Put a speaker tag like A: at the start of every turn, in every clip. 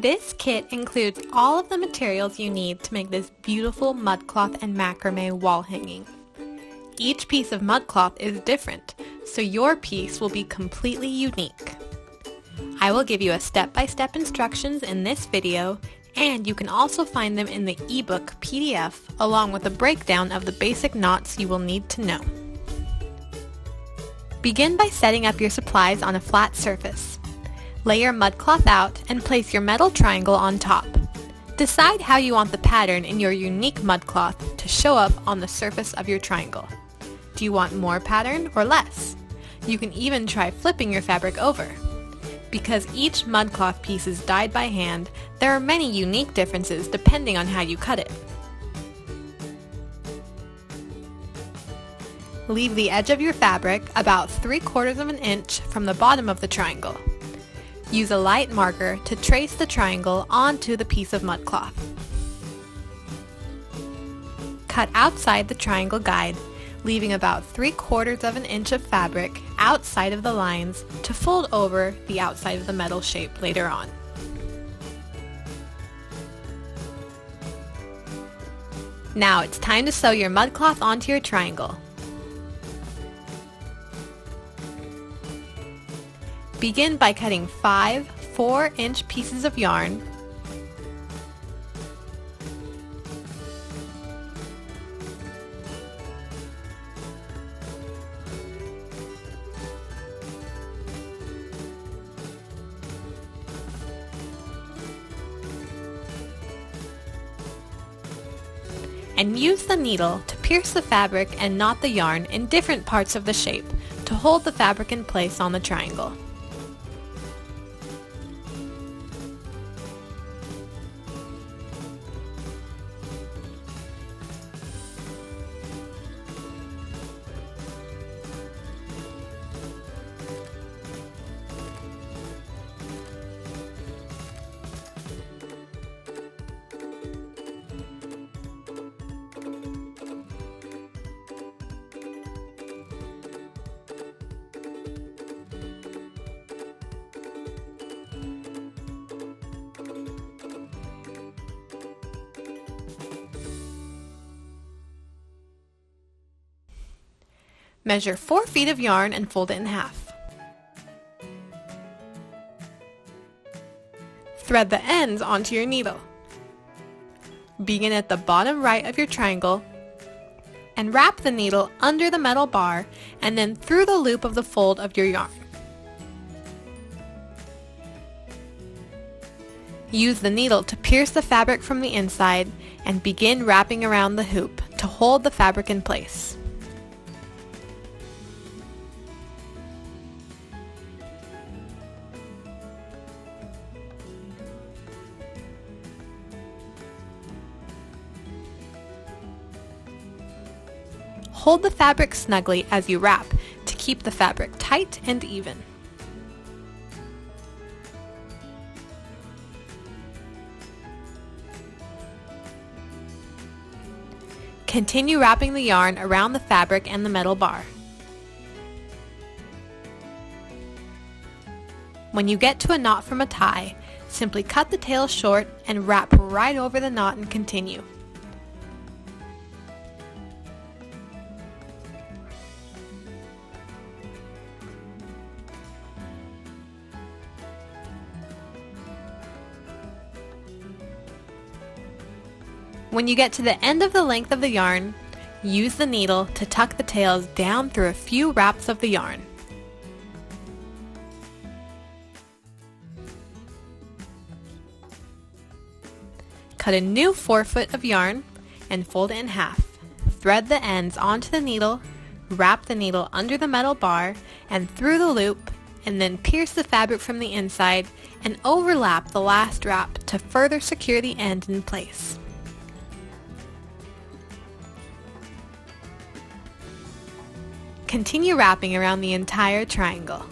A: This kit includes all of the materials you need to make this beautiful mudcloth and macrame wall hanging. Each piece of mudcloth is different, so your piece will be completely unique. I will give you a step-by-step instructions in this video, and you can also find them in the ebook PDF along with a breakdown of the basic knots you will need to know. Begin by setting up your supplies on a flat surface. Lay your mudcloth out and place your metal triangle on top. Decide how you want the pattern in your unique mudcloth to show up on the surface of your triangle. Do you want more pattern or less? You can even try flipping your fabric over. Because each mudcloth piece is dyed by hand, there are many unique differences depending on how you cut it. Leave the edge of your fabric about 3/4 of an inch from the bottom of the triangle. Use a light marker to trace the triangle onto the piece of mudcloth. Cut outside the triangle guide, leaving about 3/4 of an inch of fabric outside of the lines to fold over the outside of the metal shape later on. Now it's time to sew your mudcloth onto your triangle. Begin by cutting 5 4-inch pieces of yarn and use the needle to pierce the fabric and knot the yarn in different parts of the shape to hold the fabric in place on the triangle. Measure 4 feet of yarn and fold it in half. Thread the ends onto your needle. Begin at the bottom right of your triangle and wrap the needle under the metal bar and then through the loop of the fold of your yarn. Use the needle to pierce the fabric from the inside and begin wrapping around the hoop to hold the fabric in place. Hold the fabric snugly as you wrap to keep the fabric tight and even. Continue wrapping the yarn around the fabric and the metal bar. When you get to a knot from a tie, simply cut the tail short and wrap right over the knot and continue. When you get to the end of the length of the yarn, use the needle to tuck the tails down through a few wraps of the yarn. Cut a new 4 foot of yarn and fold it in half. Thread the ends onto the needle, wrap the needle under the metal bar and through the loop, and then pierce the fabric from the inside and overlap the last wrap to further secure the end in place. Continue wrapping around the entire triangle.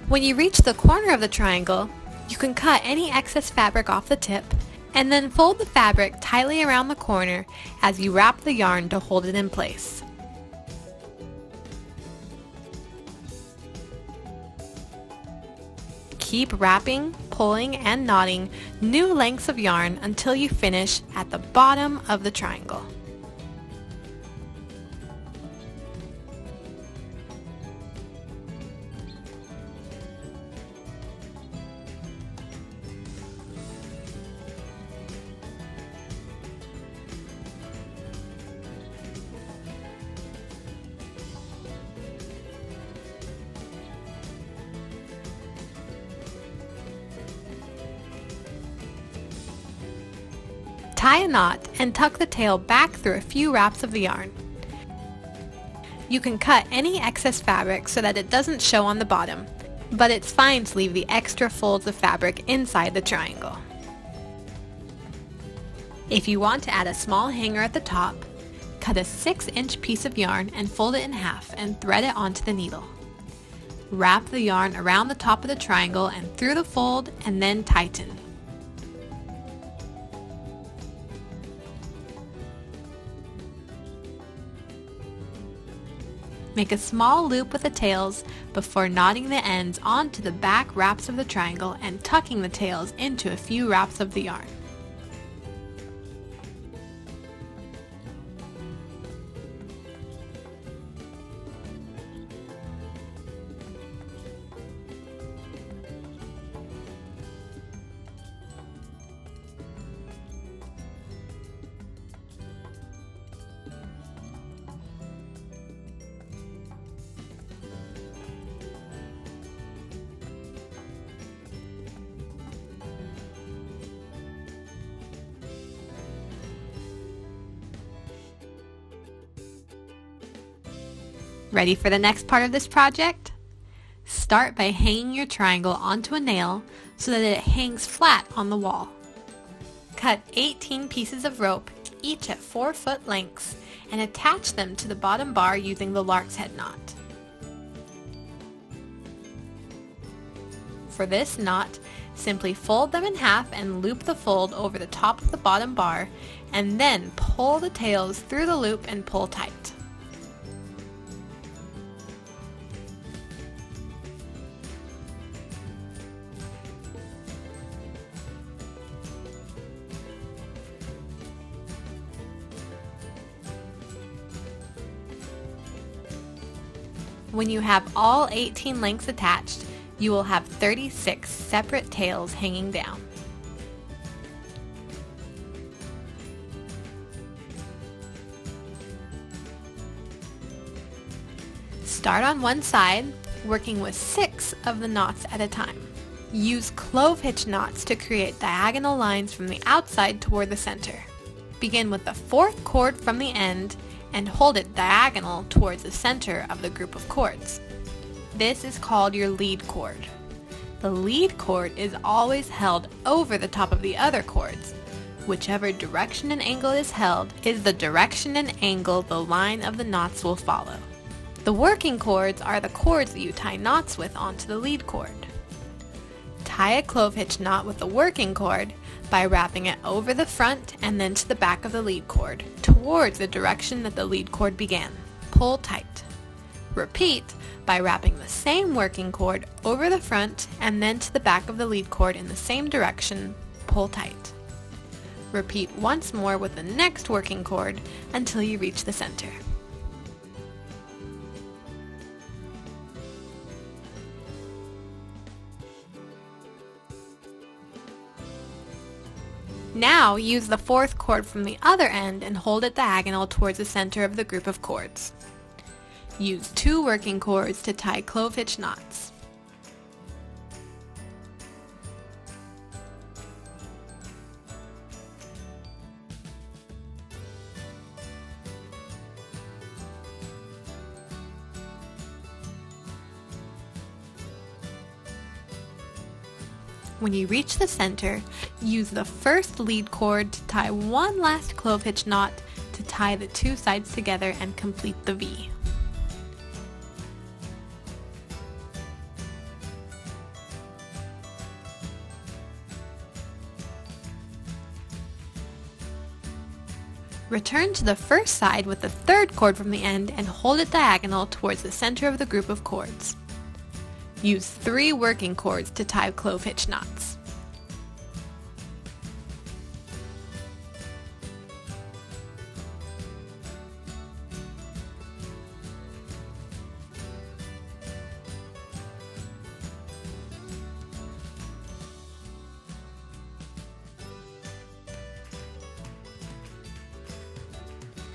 A: When you reach the corner of the triangle, you can cut any excess fabric off the tip and then fold the fabric tightly around the corner as you wrap the yarn to hold it in place. Keep wrapping, pulling, and knotting new lengths of yarn until you finish at the bottom of the triangle. Tie a knot and tuck the tail back through a few wraps of the yarn. You can cut any excess fabric so that it doesn't show on the bottom, but it's fine to leave the extra folds of fabric inside the triangle. If you want to add a small hanger at the top, cut a 6-inch piece of yarn and fold it in half and thread it onto the needle. Wrap the yarn around the top of the triangle and through the fold and then tighten. Make a small loop with the tails before knotting the ends onto the back wraps of the triangle and tucking the tails into a few wraps of the yarn. Ready for the next part of this project? Start by hanging your triangle onto a nail so that it hangs flat on the wall. Cut 18 pieces of rope, each at 4-foot lengths, and attach them to the bottom bar using the lark's head knot. For this knot, simply fold them in half and loop the fold over the top of the bottom bar, and then pull the tails through the loop and pull tight. When you have all 18 lengths attached, you will have 36 separate tails hanging down. Start on one side, working with 6 of the knots at a time. Use clove hitch knots to create diagonal lines from the outside toward the center. Begin with the 4th cord from the end and hold it diagonal towards the center of the group of cords. This is called your lead cord. The lead cord is always held over the top of the other cords. Whichever direction and angle is held is the direction and angle the line of the knots will follow. The working cords are the cords that you tie knots with onto the lead cord. Tie a clove hitch knot with the working cord by wrapping it over the front and then to the back of the lead cord, towards the direction that the lead cord began. Pull tight. Repeat by wrapping the same working cord over the front and then to the back of the lead cord in the same direction. Pull tight. Repeat once more with the next working cord until you reach the center. Now use the 4th cord from the other end and hold it diagonal towards the center of the group of cords. Use 2 working cords to tie clove hitch knots. When you reach the center, use the first lead cord to tie one last clove hitch knot to tie the 2 sides together and complete the V. Return to the first side with the third cord from the end and hold it diagonal towards the center of the group of cords. Use 3 working cords to tie clove hitch knots.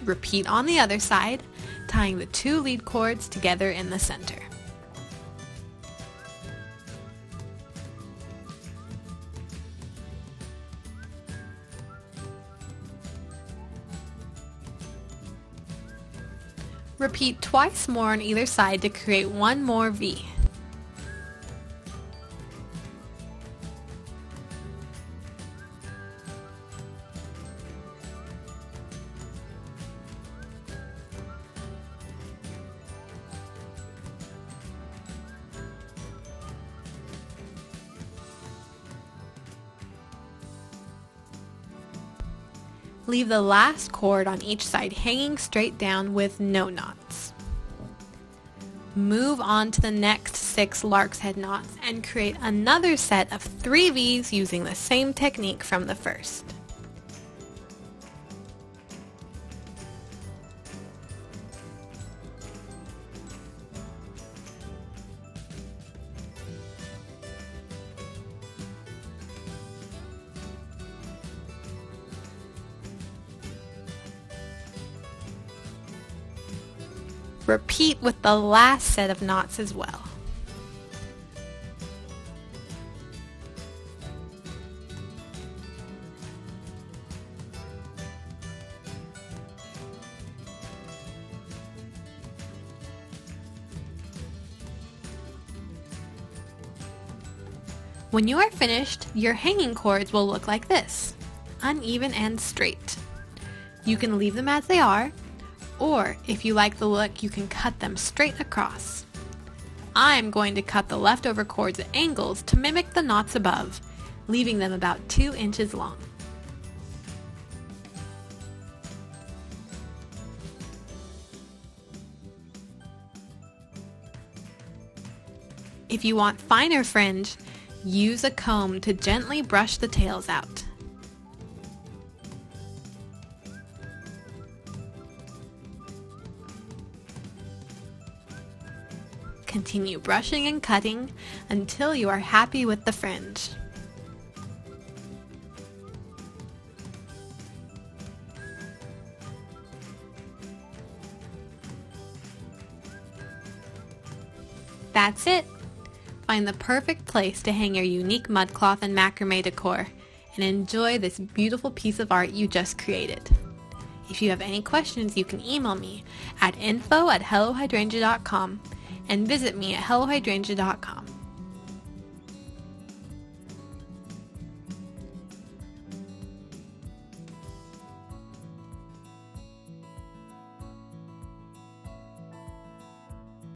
A: Repeat on the other side, tying the 2 lead cords together in the center. Repeat twice more on either side to create one more V. Leave the last cord on each side hanging straight down with no knots. Move on to the next 6 lark's head knots and create another set of 3 V's using the same technique from the first. Repeat with the last set of knots as well. When you are finished, your hanging cords will look like this, uneven and straight. You can leave them as they are, or if you like the look, you can cut them straight across. I'm going to cut the leftover cords at angles to mimic the knots above, leaving them about 2 inches long. If you want finer fringe, use a comb to gently brush the tails out. Continue brushing and cutting until you are happy with the fringe. That's it! Find the perfect place to hang your unique mudcloth and macrame decor and enjoy this beautiful piece of art you just created. If you have any questions, you can email me at info@hellohydrangea.com and visit me at hellohydrangea.com.